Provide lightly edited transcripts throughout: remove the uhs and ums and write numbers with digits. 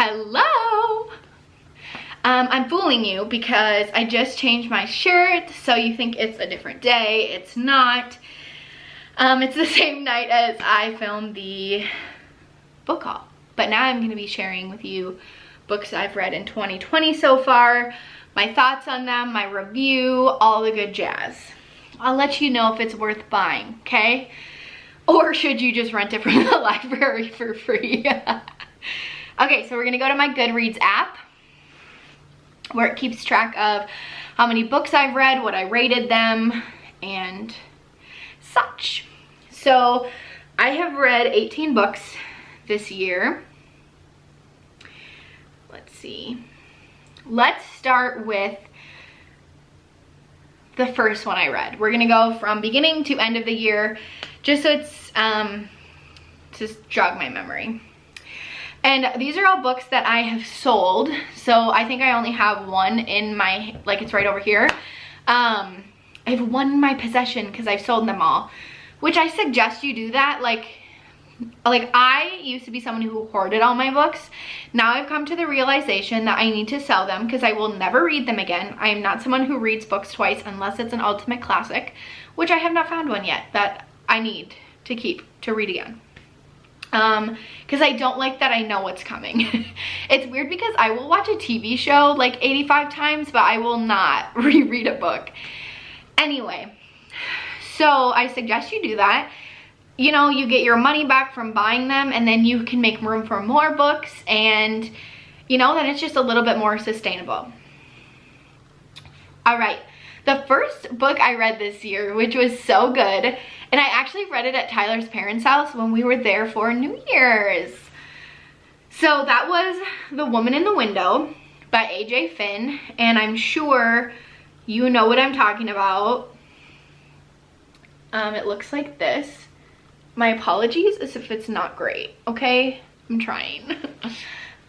Hello! I'm fooling you because I just changed my shirt, so you think it's a different day. It's not. It's the same night as I filmed the book haul. But now I'm going to be sharing with you books I've read in 2020 so far, my thoughts on them, my review, all the good jazz. I'll let you know if it's worth buying, okay? Or should you just rent it from the library for free? Okay, so we're gonna go to my Goodreads app where it keeps track of how many books I've read, what I rated them, and such. So I have read 18 books this year. Let's see. Let's start with the first one I read. We're gonna go from beginning to end of the year, just so it's, just jog my memory. And these are all books that I have sold. So I think I only have one in my, like it's right over here. I have one in my possession because I've sold them all, which I suggest you do that. Like I used to be someone who hoarded all my books. Now I've come to the realization that I need to sell them because I will never read them again. I am not someone who reads books twice unless it's an ultimate classic, which I have not found one yet that I need to keep to read again. Because I don't like that I know what's coming. It's weird because I will watch a TV show like 85 times, but I will not reread a book. Anyway, so I suggest you do that. You know, you get your money back from buying them, and then you can make room for more books, and you know, then it's just a little bit more sustainable. All right, the first book I read this year, which was so good, and I actually read it at Tyler's parents' house when we were there for New Year's. So that was The Woman in the Window by A.J. Finn, and I'm sure you know what I'm talking about. It looks like this. My apologies as if it's not great, okay? I'm trying.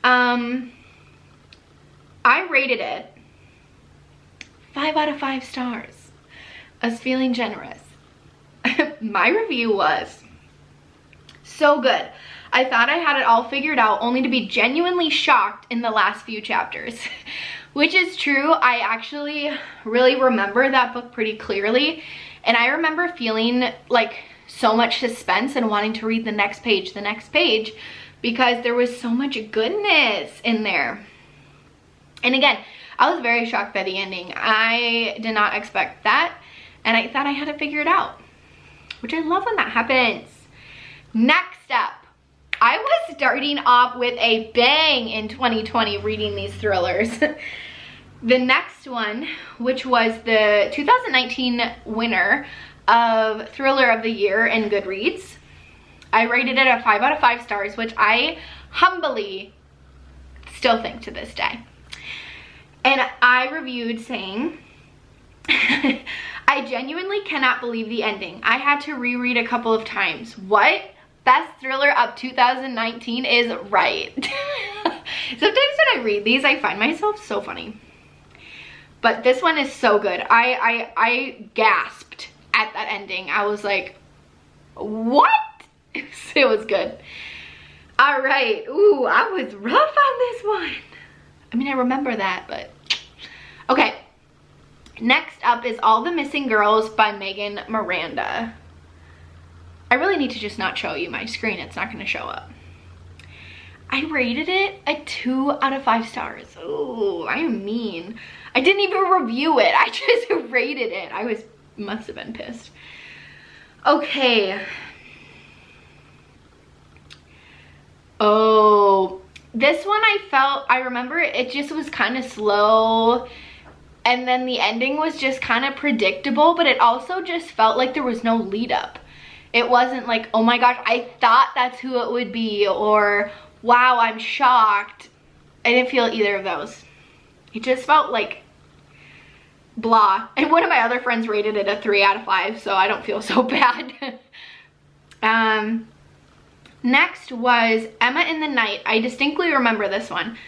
I rated it 5 out of 5 stars. I was feeling generous. My review was so good. I thought I had it all figured out, only to be genuinely shocked in the last few chapters. Which is true. I actually really remember that book pretty clearly. And I remember feeling like so much suspense and wanting to read the next page, because there was so much goodness in there. And again, I was very shocked by the ending. I did not expect that, and I thought I had it figured out, which I love when that happens. Next up, I was starting off with a bang in 2020 reading these thrillers. The next one, which was the 2019 winner of Thriller of the Year in Goodreads, I rated it a 5 out of 5 stars, which I humbly still think to this day. And I reviewed saying, I genuinely cannot believe the ending. I had to reread a couple of times. What? Best thriller of 2019 is right. Sometimes when I read these, I find myself so funny. But this one is so good. I gasped at that ending. I was like, what? It was good. All right. Ooh, I was rough on this one. I mean, I remember that, but okay. Next up is All the Missing Girls by Miranda. I really need to just not show you my screen. It's not going to show up. I rated it a 2 out of 5 stars. Ooh, I am mean. I didn't even review it. I just rated it. I must have been pissed. Okay. Oh, this one I remember it just was kind of slow, and then the ending was just kind of predictable, but it also just felt like there was no lead up. It wasn't like, oh my gosh, I thought that's who it would be, or wow, I'm shocked. I didn't feel either of those. It just felt like blah. And one of my other friends rated it a 3 out of 5, so I don't feel so bad. Next was Emma in the Night. I distinctly remember this one.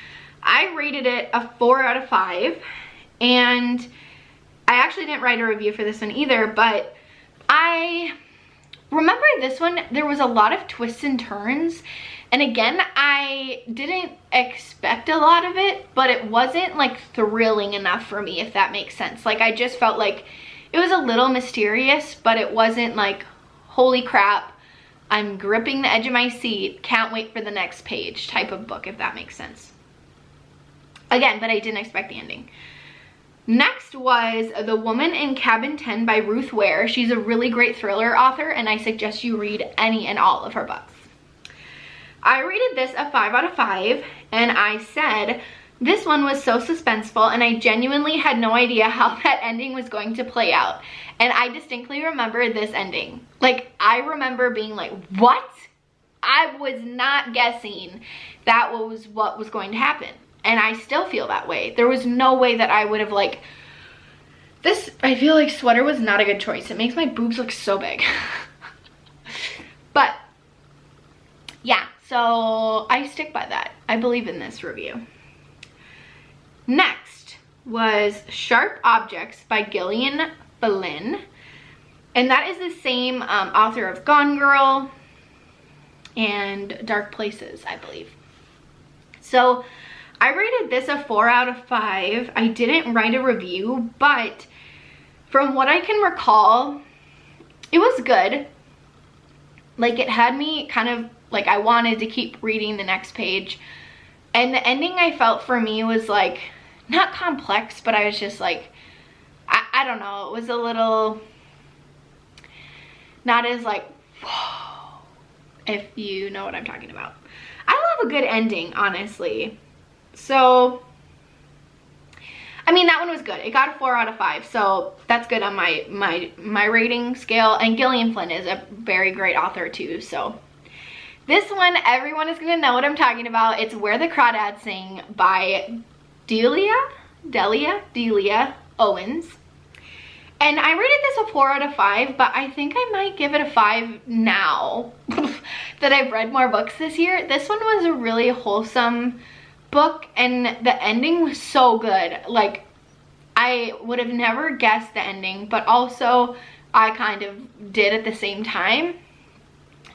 I rated it a 4 out of 5, and I actually didn't write a review for this one either, but I remember this one, there was a lot of twists and turns And again, I didn't expect a lot of it, but it wasn't like thrilling enough for me, if that makes sense. Like, I just felt like it was a little mysterious, but it wasn't like, holy crap, I'm gripping the edge of my seat, can't wait for the next page type of book, if that makes sense. Again, but I didn't expect the ending. Next was The Woman in Cabin 10 by Ruth Ware. She's a really great thriller author, and I suggest you read any and all of her books. I rated this a 5 out of 5, and I said this one was so suspenseful, and I genuinely had no idea how that ending was going to play out. And I distinctly remember this ending. Like, I remember being like, what? I was not guessing that was what was going to happen. And I still feel that way. There was no way that I would have, like, this, I feel like sweater was not a good choice. It makes my boobs look so big. But yeah, so I stick by that. I believe in this review. Next was Sharp Objects by Gillian, FLYNN. And that is the same author of Gone Girl and Dark Places, I believe. So I rated this a 4 out of 5. I didn't write a review, but from what I can recall, it was good. Like, it had me kind of, like, I wanted to keep reading the next page. And the ending, I felt, for me was, like, not complex, but I was just, like, I don't know. It was a little, not as, like, whoa, if you know what I'm talking about. I love a good ending, honestly. So, I mean, that one was good. It got a 4 out of 5, so that's good on my rating scale. And Gillian Flynn is a very great author too, so. This one, everyone is gonna know what I'm talking about. It's Where the Crawdads Sing by Delia Owens. And I rated this a 4 out of 5, but I think I might give it a 5 now that I've read more books this year. This one was a really wholesome book, and the ending was so good. Like, I would have never guessed the ending, but also I kind of did at the same time.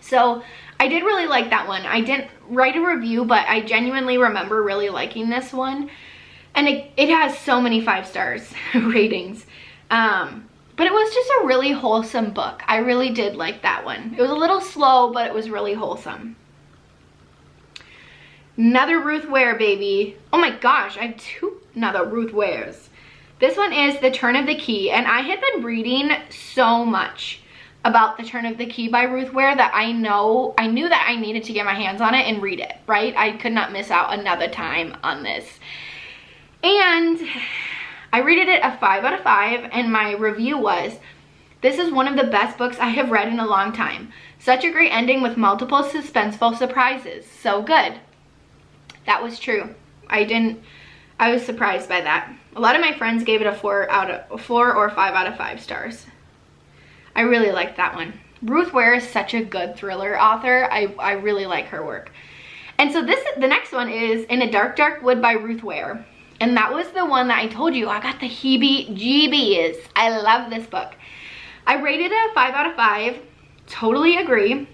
So I did really like that one. I didn't write a review, but I genuinely remember really liking this one. And it has so many 5 stars ratings. But it was just a really wholesome book. I really did like that one. It was a little slow, but it was really wholesome. Another Ruth Ware, baby. Oh my gosh, I have 2 another Ruth Wares. This one is The Turn of the Key, and I had been reading so much about The Turn of the Key by Ruth Ware that I knew that I needed to get my hands on it and read it, right? I could not miss out another time on this. And I rated it a 5 out of 5, and my review was, this is one of the best books I have read in a long time. Such a great ending with multiple suspenseful surprises. So good. That was true. I was surprised by that. A lot of my friends gave it a 4 or 5 out of 5 stars. I really liked that one. Ruth Ware is such a good thriller author. I really like her work. And so the next one is In a Dark, Dark Wood by Ruth Ware. And that was the one that I told you I got the heebie-jeebies. I love this book. I rated it a 5 out of 5. Totally agree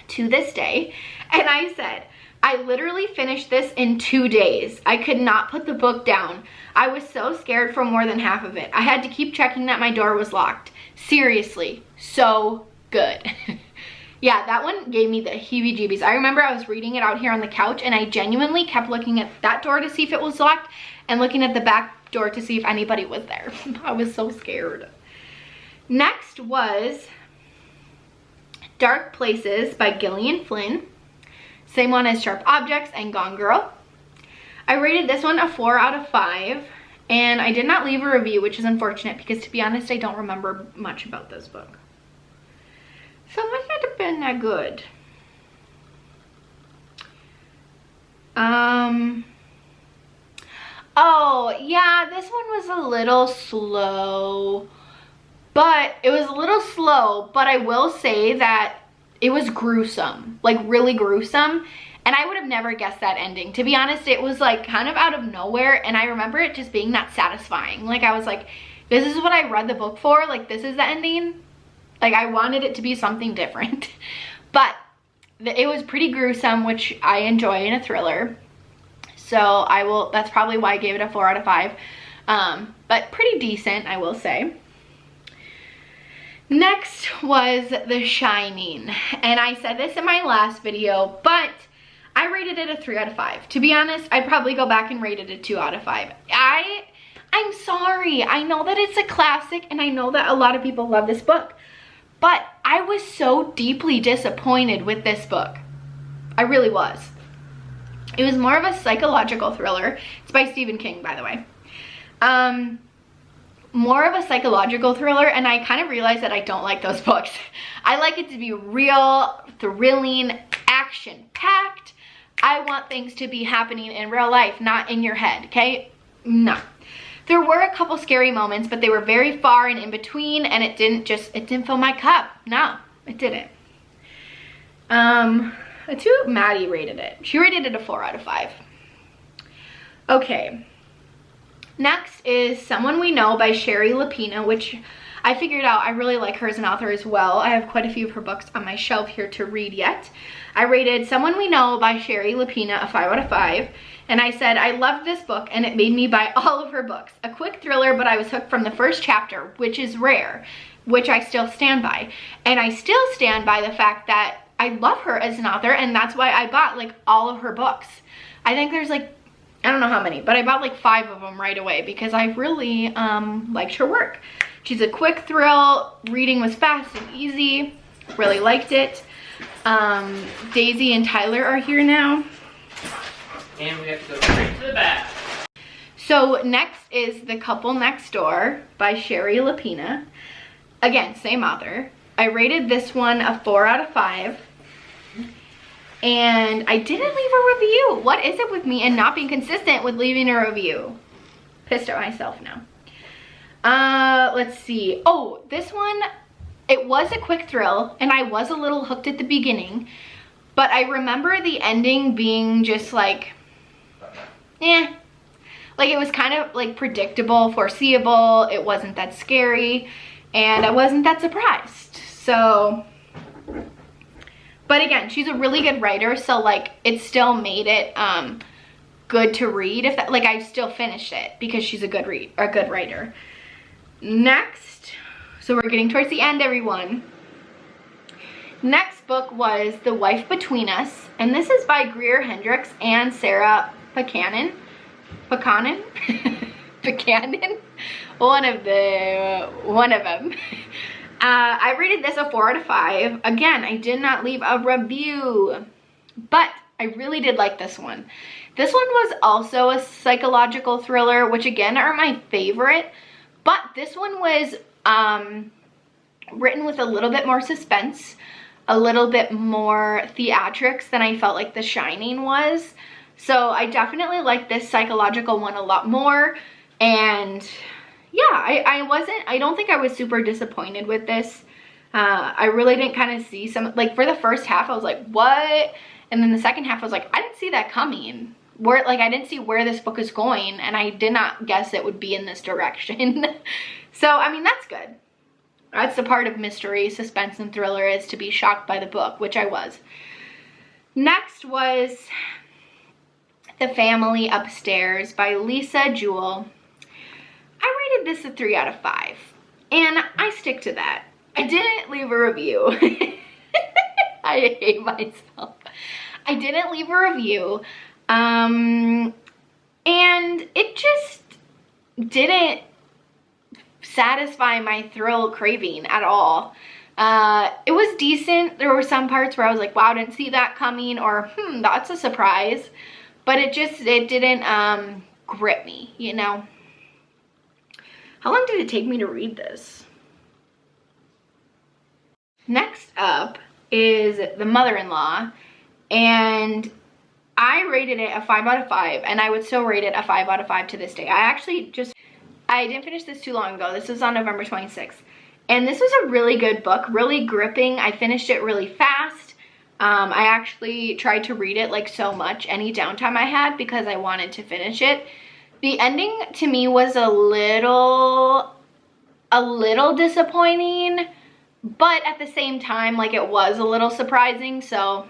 to this day. And I said, I literally finished this in 2 days. I could not put the book down. I was so scared for more than half of it. I had to keep checking that my door was locked. Seriously, so good. Yeah, that one gave me the heebie-jeebies. I remember I was reading it out here on the couch, and I genuinely kept looking at that door to see if it was locked and looking at the back door to see if anybody was there. I was so scared. Next was Dark Places by Gillian Flynn. Same one as Sharp Objects and Gone Girl. I rated this one a 4 out of 5, and I did not leave a review, which is unfortunate because, to be honest, I don't remember much about this book. So it must not have been that good. Oh, yeah, this one was a little slow. But it was a little slow, but I will say that it was gruesome, like really gruesome. And I would have never guessed that ending. To be honest, it was like kind of out of nowhere. And I remember it just being that satisfying. Like, I was like, this is what I read the book for. Like, this is the ending. Like, I wanted it to be something different. But it was pretty gruesome, which I enjoy in a thriller. So that's probably why I gave it a 4 out of 5. But pretty decent, I will say. Next was The Shining. And I said this in my last video, but I rated it a 3 out of 5. To be honest, I'd probably go back and rate it a 2 out of 5. I'm sorry. I know that it's a classic and I know that a lot of people love this book, but I was so deeply disappointed with this book. I really was. It was more of a psychological thriller. It's by Stephen King, by the way. More of a psychological thriller, and I kind of realized that I don't like those books. I like it to be real, thrilling, action-packed. I want things to be happening in real life, not in your head, okay? No. There were a couple scary moments, but they were very far and in between, and it didn't fill my cup. No, it didn't. That's who Maddie rated it. She rated it a 4 out of 5. Okay. Next is Someone We Know by SHARI, LAPENA, which I figured out I really like her as an author as well. I have quite a few of her books on my shelf here to read yet. I rated Someone We Know by SHARI, LAPENA a 5 out of 5. And I said I loved this book and it made me buy all of her books. A quick thriller, but I was hooked from the first chapter, which is rare, which I still stand by. And I still stand by the fact that I love her as an author, and that's why I bought like all of her books. I think there's like, I don't know how many, but I bought like 5 of them right away because I really liked her work. She's a quick thrill. Reading was fast and easy. Really liked it. Daisy and Tyler are here now. And we have to go straight to the back. So next is The Couple Next Door by SHARI, LAPENA. Again, same author. I rated this one a 4 out of 5. And I didn't leave a review. What is it with me and not being consistent with leaving a review? Pissed at myself now. Let's see. Oh, this one, it was a quick thrill and I was a little hooked at the beginning, but I remember the ending being just like, like it was kind of like predictable, foreseeable. It wasn't that scary and I wasn't that surprised. So, but again, she's a really good writer, so like it still made it good to read. If that, like, I still finished it because she's a good writer. Next, so we're getting towards the end, everyone. Next book was The Wife Between Us, and this is by Greer Hendricks and Sarah Buchanan. Buchanan? One of them. I rated this a 4 out of 5. Again, I did not leave a review, but I really did like this one. This one was also a psychological thriller, which again are my favorite, but this one was written with a little bit more suspense, a little bit more theatrics than I felt like The Shining was. So I definitely like this psychological one a lot more. And yeah, I don't think I was super disappointed with this. I really didn't kind of see some, like for the first half I was like, what? And then the second half I was like, I didn't see that coming. I didn't see where this book is going, and I did not guess it would be in this direction. So, I mean, that's good. That's the part of mystery, suspense, and thriller, is to be shocked by the book, which I was. Next was The Family Upstairs by Lisa Jewell. I rated this a 3 out of 5, and I stick to that. I didn't leave a review. I hate myself. I didn't leave a review, and it just didn't satisfy my thrill craving at all. It was decent. There were some parts where I was like, wow, I didn't see that coming, or that's a surprise, but it didn't grip me, you know. How long did it take me to read this? Next up is The Mother-in-Law, and I rated it a 5 out of 5, and I would still rate it a 5 out of 5 to this day. I didn't finish this too long ago. This was on November 26th, and this was a really good book, really gripping. I finished it really fast. I actually tried to read it like so much any downtime I had because I wanted to finish it. The ending to me was a little disappointing, but at the same time, like, it was a little surprising. So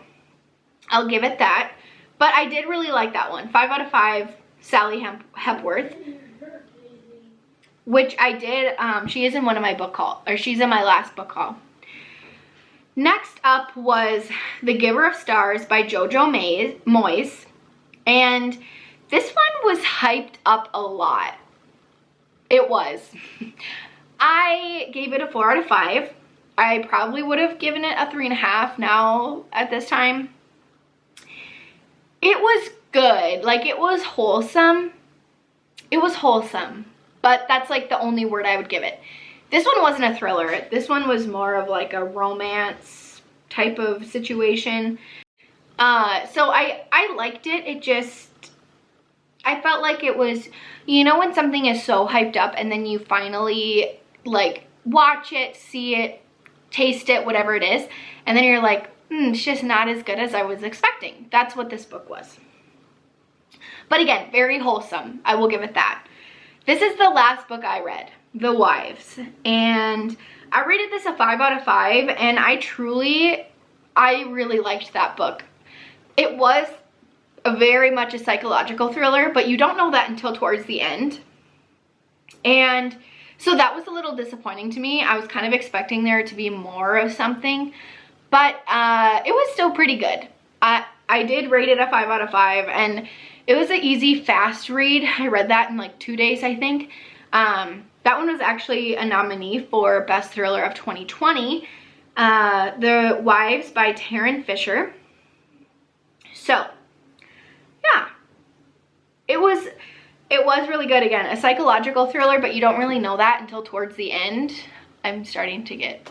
I'll give it that. But I did really like that one. 5 out of 5, Sally Hepworth. Which I did, she is in one of my book haul, or she's in my last book haul. Next up was The Giver of Stars by Jojo Moyes. And this one was hyped up a lot. It was. I gave it a 4 out of 5. I probably would have given it a 3.5 now at this time. It was good. Like, it was wholesome. It was wholesome. But that's like the only word I would give it. This one wasn't a thriller. This one was more of like a romance type of situation. So I liked it. It just, I felt like it was, you know, when something is so hyped up and then you finally like watch it, see it, taste it, whatever it is, and then you're like, it's just not as good as I was expecting. That's what this book was. But again, very wholesome. I will give it that. This is the last book I read, The Wives, and I rated this a 5 out of 5, and I really liked that book. It was very much a psychological thriller, but you don't know that until towards the end. And so that was a little disappointing to me. I was kind of expecting there to be more of something, but it was still pretty good. I did rate it a 5 out of 5, and it was an easy, fast read. I read that in like 2 days, I think. That one was actually a nominee for Best Thriller of 2020. The Wives by Taryn Fisher. So, yeah. It was really good. Again, a psychological thriller, but you don't really know that until towards the end. I'm starting to get,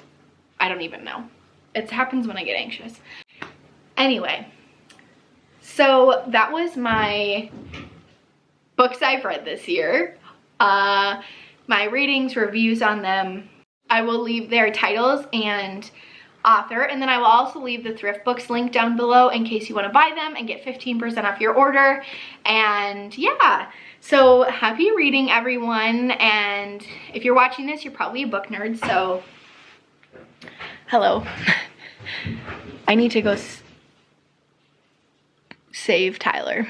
I don't even know. It happens when I get anxious. Anyway. So that was my books I've read this year. My ratings, reviews on them. I will leave their titles and author, and then I will also leave the thrift books link down below in case you want to buy them and get 15% off your order. And yeah, so happy reading, everyone. And if you're watching this, you're probably a book nerd, so hello. I need to go save Tyler.